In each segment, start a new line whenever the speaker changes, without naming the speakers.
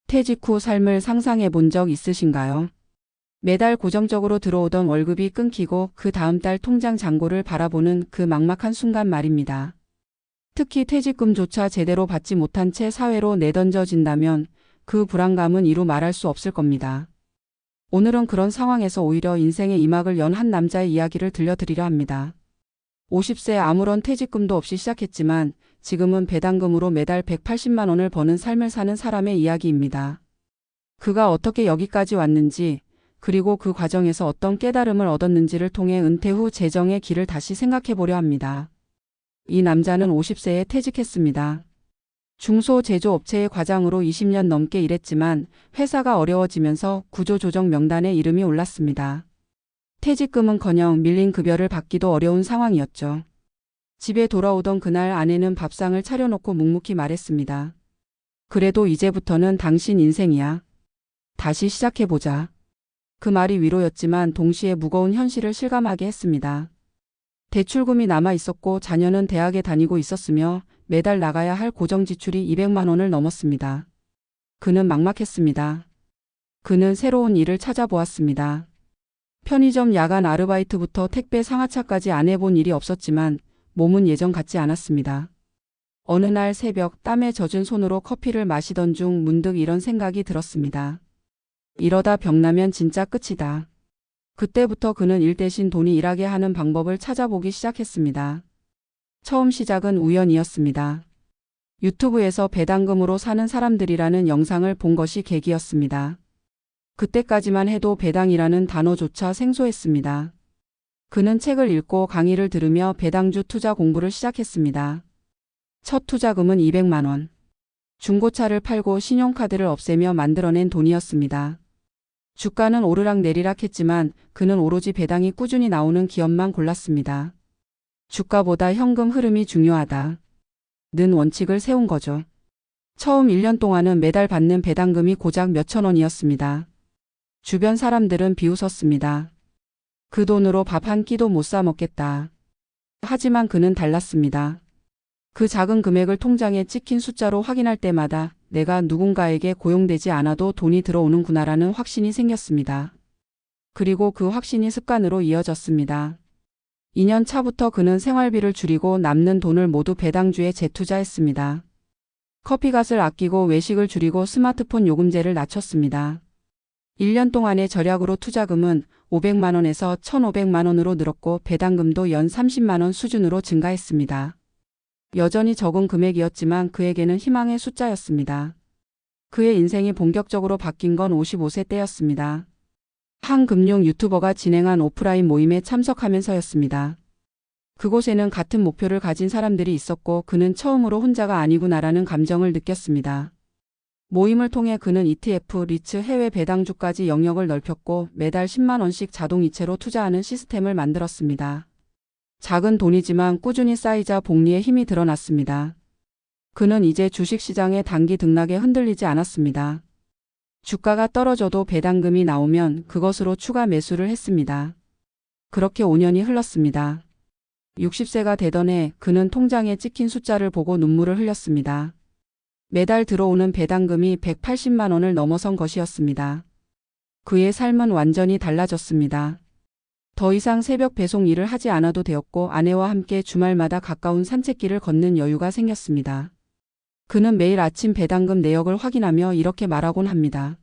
퇴직 후 삶을 상상해 본 적 있으신가요? 매달 고정적으로 들어오던 월급이 끊기고 그 다음 달 통장 잔고를 바라보는 그 막막한 순간 말입니다. 특히 퇴직금조차 제대로 받지 못한 채 사회로 내던져진다면 그 불안감은 이루 말할 수 없을 겁니다. 오늘은 그런 상황에서 오히려 인생의 이막을 연 한 남자의 이야기를 들려드리려 합니다. 50세에 아무런 퇴직금도 없이 시작했지만 지금은 배당금으로 매달 180만 원을 버는 삶을 사는 사람의 이야기입니다. 그가 어떻게 여기까지 왔는지, 그리고 그 과정에서 어떤 깨달음을 얻었는지를 통해 은퇴 후 재정의 길을 다시 생각해 보려 합니다. 이 남자는 50세에 퇴직했습니다. 중소제조업체의 과장으로 20년 넘게 일했지만 회사가 어려워지면서 구조조정 명단에 이름이 올랐습니다. 퇴직금은커녕 밀린 급여를 받기도 어려운 상황이었죠. 집에 돌아오던 그날 아내는 밥상을 차려놓고 묵묵히 말했습니다. 그래도 이제부터는 당신 인생이야. 다시 시작해보자. 그 말이 위로였지만 동시에 무거운 현실을 실감하게 했습니다. 대출금이 남아 있었고 자녀는 대학에 다니고 있었으며 매달 나가야 할 고정지출이 200만 원을 넘었습니다. 그는 막막했습니다. 그는 새로운 일을 찾아보았습니다. 편의점 야간 아르바이트부터 택배 상하차까지 안 해본 일이 없었지만 몸은 예전 같지 않았습니다. 어느 날 새벽 땀에 젖은 손으로 커피를 마시던 중 문득 이런 생각이 들었습니다. 이러다 병나면 진짜 끝이다. 그때부터 그는 일 대신 돈이 일하게 하는 방법을 찾아보기 시작했습니다. 처음 시작은 우연이었습니다. 유튜브에서 배당금으로 사는 사람들이라는 영상을 본 것이 계기였습니다. 그때까지만 해도 배당이라는 단어조차 생소했습니다. 그는 책을 읽고 강의를 들으며 배당주 투자 공부를 시작했습니다. 첫 투자금은 200만 원. 중고차를 팔고 신용카드를 없애며 만들어낸 돈이었습니다. 주가는 오르락내리락 했지만 그는 오로지 배당이 꾸준히 나오는 기업만 골랐습니다. 주가보다 현금 흐름이 중요하다. 는 원칙을 세운 거죠. 처음 1년 동안은 매달 받는 배당금이 고작 몇천 원이었습니다. 주변 사람들은 비웃었습니다. 그 돈으로 밥 한 끼도 못 사 먹겠다. 하지만 그는 달랐습니다. 그 작은 금액을 통장에 찍힌 숫자로 확인할 때마다 내가 누군가에게 고용되지 않아도 돈이 들어오는구나라는 확신이 생겼습니다. 그리고 그 확신이 습관으로 이어졌습니다. 2년 차부터 그는 생활비를 줄이고 남는 돈을 모두 배당주에 재투자했습니다. 커피값을 아끼고 외식을 줄이고 스마트폰 요금제를 낮췄습니다. 1년 동안의 절약으로 투자금은 500만 원에서 1,500만 원으로 늘었고 배당금도 연 30만 원 수준으로 증가했습니다. 여전히 적은 금액이었지만 그에게는 희망의 숫자였습니다. 그의 인생이 본격적으로 바뀐 건 55세 때였습니다. 한 금융 유튜버가 진행한 오프라인 모임에 참석하면서였습니다. 그곳에는 같은 목표를 가진 사람들이 있었고 그는 처음으로 혼자가 아니구나라는 감정을 느꼈습니다. 모임을 통해 그는 ETF, 리츠, 해외 배당주까지 영역을 넓혔고 매달 10만 원씩 자동이체로 투자하는 시스템을 만들었습니다. 작은 돈이지만 꾸준히 쌓이자 복리의 힘이 드러났습니다. 그는 이제 주식시장의 단기 등락에 흔들리지 않았습니다. 주가가 떨어져도 배당금이 나오면 그것으로 추가 매수를 했습니다. 그렇게 5년이 흘렀습니다. 60세가 되던 해 그는 통장에 찍힌 숫자를 보고 눈물을 흘렸습니다. 매달 들어오는 배당금이 180만 원을 넘어선 것이었습니다. 그의 삶은 완전히 달라졌습니다. 더 이상 새벽 배송 일을 하지 않아도 되었고 아내와 함께 주말마다 가까운 산책길을 걷는 여유가 생겼습니다. 그는 매일 아침 배당금 내역을 확인하며 이렇게 말하곤 합니다.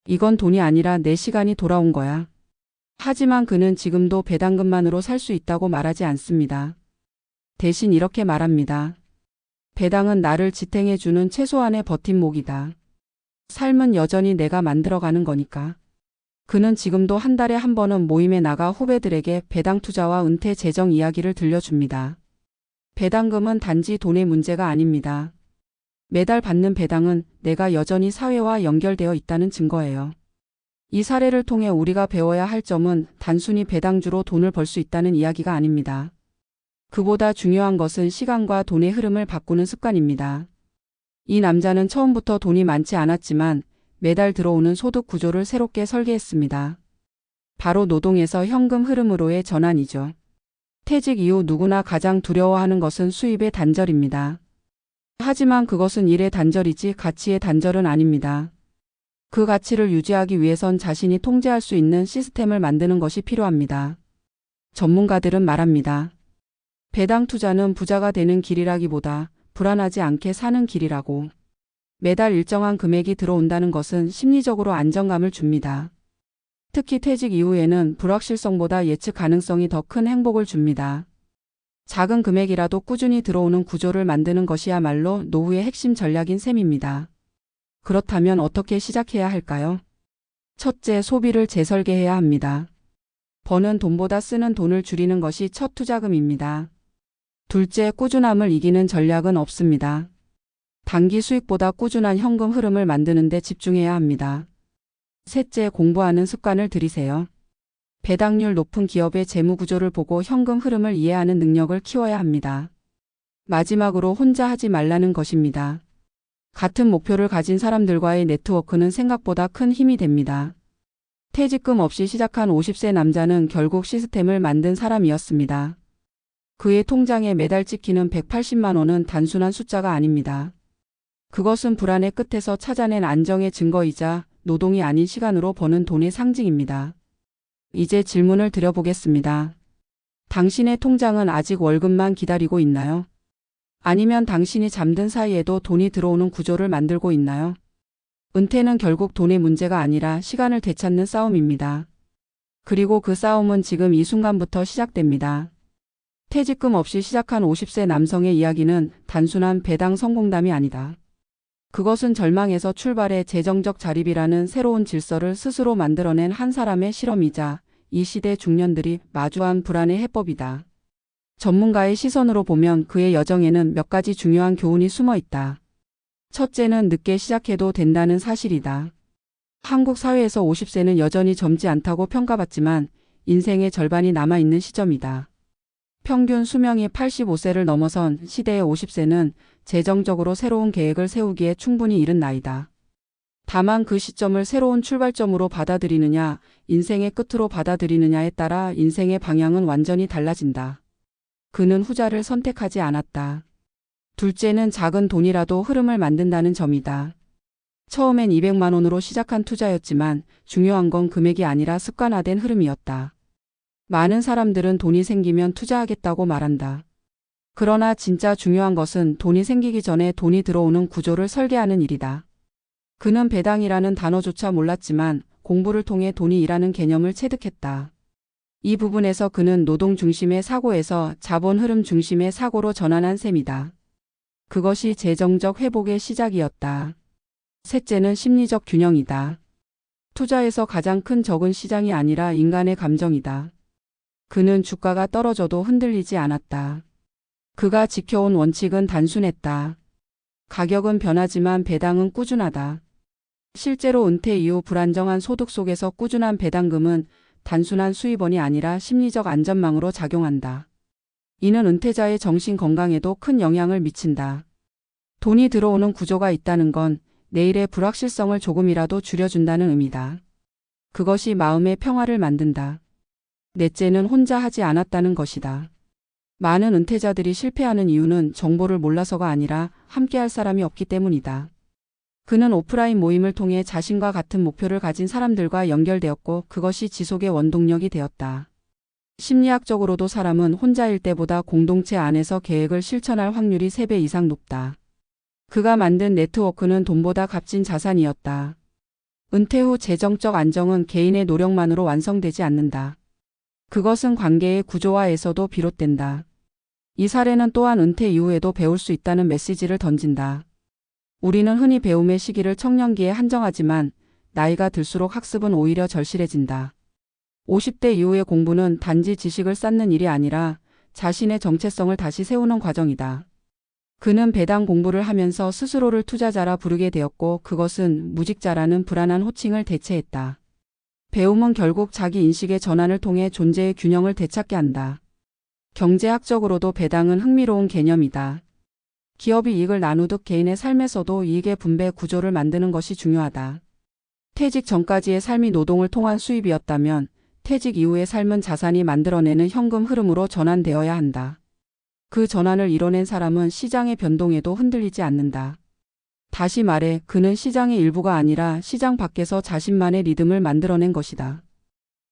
이건 돈이 아니라 내 시간이 돌아온 거야. 하지만 그는 지금도 배당금만으로 살 수 있다고 말하지 않습니다. 대신 이렇게 말합니다. 배당은 나를 지탱해주는 최소한의 버팀목이다. 삶은 여전히 내가 만들어가는 거니까. 그는 지금도 한 달에 한 번은 모임에 나가 후배들에게 배당 투자와 은퇴 재정 이야기를 들려줍니다. 배당금은 단지 돈의 문제가 아닙니다. 매달 받는 배당은 내가 여전히 사회와 연결되어 있다는 증거예요. 이 사례를 통해 우리가 배워야 할 점은 단순히 배당주로 돈을 벌 수 있다는 이야기가 아닙니다. 그보다 중요한 것은 시간과 돈의 흐름을 바꾸는 습관입니다. 이 남자는 처음부터 돈이 많지 않았지만 매달 들어오는 소득 구조를 새롭게 설계했습니다. 바로 노동에서 현금 흐름으로의 전환이죠. 퇴직 이후 누구나 가장 두려워하는 것은 수입의 단절입니다. 하지만 그것은 일의 단절이지 가치의 단절은 아닙니다. 그 가치를 유지하기 위해선 자신이 통제할 수 있는 시스템을 만드는 것이 필요합니다. 전문가들은 말합니다. 배당 투자는 부자가 되는 길이라기보다 불안하지 않게 사는 길이라고. 매달 일정한 금액이 들어온다는 것은 심리적으로 안정감을 줍니다. 특히 퇴직 이후에는 불확실성보다 예측 가능성이 더 큰 행복을 줍니다. 작은 금액이라도 꾸준히 들어오는 구조를 만드는 것이야말로 노후의 핵심 전략인 셈입니다. 그렇다면 어떻게 시작해야 할까요? 첫째, 소비를 재설계해야 합니다. 버는 돈보다 쓰는 돈을 줄이는 것이 첫 투자금입니다. 둘째, 꾸준함을 이기는 전략은 없습니다. 단기 수익보다 꾸준한 현금 흐름을 만드는 데 집중해야 합니다. 셋째, 공부하는 습관을 들이세요. 배당률 높은 기업의 재무 구조를 보고 현금 흐름을 이해하는 능력을 키워야 합니다. 마지막으로 혼자 하지 말라는 것입니다. 같은 목표를 가진 사람들과의 네트워크는 생각보다 큰 힘이 됩니다. 퇴직금 없이 시작한 50세 남자는 결국 시스템을 만든 사람이었습니다. 그의 통장에 매달 찍히는 180만 원은 단순한 숫자가 아닙니다. 그것은 불안의 끝에서 찾아낸 안정의 증거이자 노동이 아닌 시간으로 버는 돈의 상징입니다. 이제 질문을 드려보겠습니다. 당신의 통장은 아직 월급만 기다리고 있나요? 아니면 당신이 잠든 사이에도 돈이 들어오는 구조를 만들고 있나요? 은퇴는 결국 돈의 문제가 아니라 시간을 되찾는 싸움입니다. 그리고 그 싸움은 지금 이 순간부터 시작됩니다. 퇴직금 없이 시작한 50세 남성의 이야기는 단순한 배당 성공담이 아니다. 그것은 절망에서 출발해 재정적 자립이라는 새로운 질서를 스스로 만들어낸 한 사람의 실험이자 이 시대 중년들이 마주한 불안의 해법이다. 전문가의 시선으로 보면 그의 여정에는 몇 가지 중요한 교훈이 숨어 있다. 첫째는 늦게 시작해도 된다는 사실이다. 한국 사회에서 50세는 여전히 젊지 않다고 평가받지만 인생의 절반이 남아있는 시점이다. 평균 수명이 85세를 넘어선 시대의 50세는 재정적으로 새로운 계획을 세우기에 충분히 이른 나이다. 다만 그 시점을 새로운 출발점으로 받아들이느냐, 인생의 끝으로 받아들이느냐에 따라 인생의 방향은 완전히 달라진다. 그는 후자를 선택하지 않았다. 둘째는 작은 돈이라도 흐름을 만든다는 점이다. 처음엔 200만 원으로 시작한 투자였지만 중요한 건 금액이 아니라 습관화된 흐름이었다. 많은 사람들은 돈이 생기면 투자하겠다고 말한다. 그러나 진짜 중요한 것은 돈이 생기기 전에 돈이 들어오는 구조를 설계하는 일이다. 그는 배당이라는 단어조차 몰랐지만 공부를 통해 돈이 일하는 개념을 체득했다. 이 부분에서 그는 노동 중심의 사고에서 자본 흐름 중심의 사고로 전환한 셈이다. 그것이 재정적 회복의 시작이었다. 셋째는 심리적 균형이다. 투자에서 가장 큰 적은 시장이 아니라 인간의 감정이다. 그는 주가가 떨어져도 흔들리지 않았다. 그가 지켜온 원칙은 단순했다. 가격은 변하지만 배당은 꾸준하다. 실제로 은퇴 이후 불안정한 소득 속에서 꾸준한 배당금은 단순한 수입원이 아니라 심리적 안전망으로 작용한다. 이는 은퇴자의 정신 건강에도 큰 영향을 미친다. 돈이 들어오는 구조가 있다는 건 내일의 불확실성을 조금이라도 줄여준다는 의미다. 그것이 마음의 평화를 만든다. 넷째는 혼자 하지 않았다는 것이다. 많은 은퇴자들이 실패하는 이유는 정보를 몰라서가 아니라 함께할 사람이 없기 때문이다. 그는 오프라인 모임을 통해 자신과 같은 목표를 가진 사람들과 연결되었고 그것이 지속의 원동력이 되었다. 심리학적으로도 사람은 혼자일 때보다 공동체 안에서 계획을 실천할 확률이 3배 이상 높다. 그가 만든 네트워크는 돈보다 값진 자산이었다. 은퇴 후 재정적 안정은 개인의 노력만으로 완성되지 않는다. 그것은 관계의 구조화에서도 비롯된다. 이 사례는 또한 은퇴 이후에도 배울 수 있다는 메시지를 던진다. 우리는 흔히 배움의 시기를 청년기에 한정하지만 나이가 들수록 학습은 오히려 절실해진다. 50대 이후의 공부는 단지 지식을 쌓는 일이 아니라 자신의 정체성을 다시 세우는 과정이다. 그는 배당 공부를 하면서 스스로를 투자자라 부르게 되었고 그것은 무직자라는 불안한 호칭을 대체했다. 배움은 결국 자기 인식의 전환을 통해 존재의 균형을 되찾게 한다. 경제학적으로도 배당은 흥미로운 개념이다. 기업이 이익을 나누듯 개인의 삶에서도 이익의 분배 구조를 만드는 것이 중요하다. 퇴직 전까지의 삶이 노동을 통한 수입이었다면 퇴직 이후의 삶은 자산이 만들어내는 현금 흐름으로 전환되어야 한다. 그 전환을 이뤄낸 사람은 시장의 변동에도 흔들리지 않는다. 다시 말해 그는 시장의 일부가 아니라 시장 밖에서 자신만의 리듬을 만들어낸 것이다.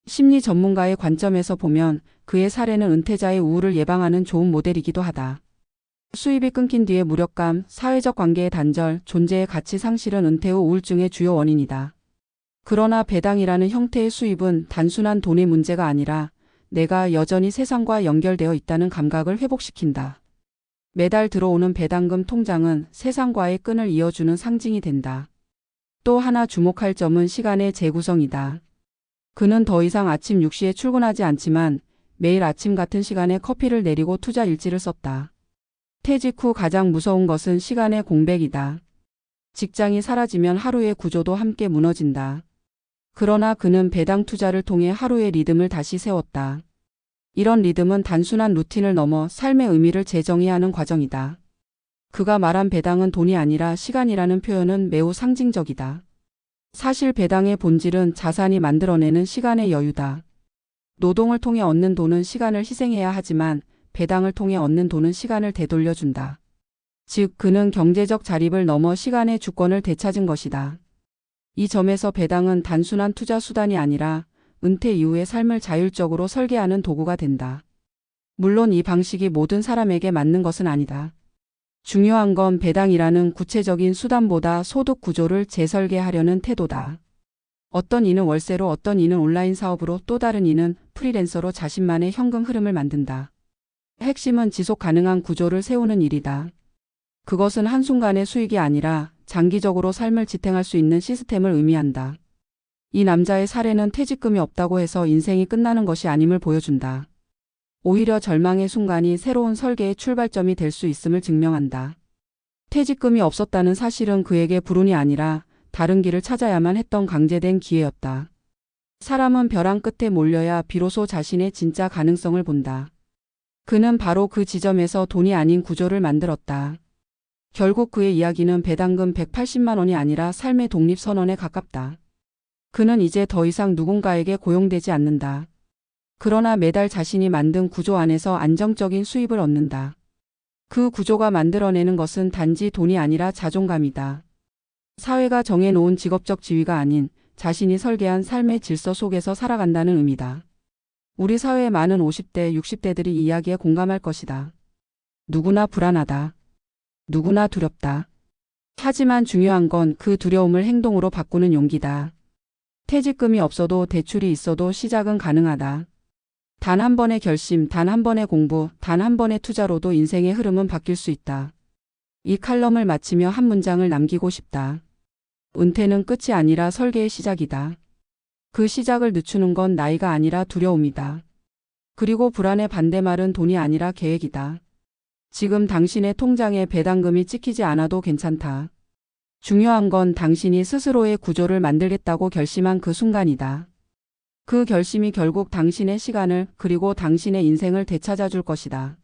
심리 전문가의 관점에서 보면 그의 사례는 은퇴자의 우울을 예방하는 좋은 모델이기도 하다. 수입이 끊긴 뒤의 무력감, 사회적 관계의 단절, 존재의 가치 상실은 은퇴 후 우울증의 주요 원인이다. 그러나 배당이라는 형태의 수입은 단순한 돈의 문제가 아니라 내가 여전히 세상과 연결되어 있다는 감각을 회복시킨다. 매달 들어오는 배당금 통장은 세상과의 끈을 이어주는 상징이 된다. 또 하나 주목할 점은 시간의 재구성이다. 그는 더 이상 아침 6시에 출근하지 않지만 매일 아침 같은 시간에 커피를 내리고 투자 일지를 썼다. 퇴직 후 가장 무서운 것은 시간의 공백이다. 직장이 사라지면 하루의 구조도 함께 무너진다. 그러나 그는 배당 투자를 통해 하루의 리듬을 다시 세웠다. 이런 리듬은 단순한 루틴을 넘어 삶의 의미를 재정의하는 과정이다. 그가 말한 배당은 돈이 아니라 시간이라는 표현은 매우 상징적이다. 사실 배당의 본질은 자산이 만들어내는 시간의 여유다. 노동을 통해 얻는 돈은 시간을 희생해야 하지만 배당을 통해 얻는 돈은 시간을 되돌려준다. 즉, 그는 경제적 자립을 넘어 시간의 주권을 되찾은 것이다. 이 점에서 배당은 단순한 투자 수단이 아니라 은퇴 이후의 삶을 자율적으로 설계하는 도구가 된다. 물론 이 방식이 모든 사람에게 맞는 것은 아니다. 중요한 건 배당이라는 구체적인 수단보다 소득 구조를 재설계하려는 태도다. 어떤 이는 월세로, 어떤 이는 온라인 사업으로, 또 다른 이는 프리랜서로 자신만의 현금 흐름을 만든다. 핵심은 지속 가능한 구조를 세우는 일이다. 그것은 한순간의 수익이 아니라 장기적으로 삶을 지탱할 수 있는 시스템을 의미한다. 이 남자의 사례는 퇴직금이 없다고 해서 인생이 끝나는 것이 아님을 보여준다. 오히려 절망의 순간이 새로운 설계의 출발점이 될 수 있음을 증명한다. 퇴직금이 없었다는 사실은 그에게 불운이 아니라 다른 길을 찾아야만 했던 강제된 기회였다. 사람은 벼랑 끝에 몰려야 비로소 자신의 진짜 가능성을 본다. 그는 바로 그 지점에서 돈이 아닌 구조를 만들었다. 결국 그의 이야기는 배당금 180만 원이 아니라 삶의 독립선언에 가깝다. 그는 이제 더 이상 누군가에게 고용되지 않는다. 그러나 매달 자신이 만든 구조 안에서 안정적인 수입을 얻는다. 그 구조가 만들어내는 것은 단지 돈이 아니라 자존감이다. 사회가 정해놓은 직업적 지위가 아닌 자신이 설계한 삶의 질서 속에서 살아간다는 의미다. 우리 사회의 많은 50대, 60대들이 이 이야기에 공감할 것이다. 누구나 불안하다. 누구나 두렵다. 하지만 중요한 건 그 두려움을 행동으로 바꾸는 용기다. 퇴직금이 없어도 대출이 있어도 시작은 가능하다. 단 한 번의 결심, 단 한 번의 공부, 단 한 번의 투자로도 인생의 흐름은 바뀔 수 있다. 이 칼럼을 마치며 한 문장을 남기고 싶다. 은퇴는 끝이 아니라 설계의 시작이다. 그 시작을 늦추는 건 나이가 아니라 두려움이다. 그리고 불안의 반대말은 돈이 아니라 계획이다. 지금 당신의 통장에 배당금이 찍히지 않아도 괜찮다. 중요한 건 당신이 스스로의 구조를 만들겠다고 결심한 그 순간이다. 그 결심이 결국 당신의 시간을 그리고 당신의 인생을 되찾아 줄 것이다.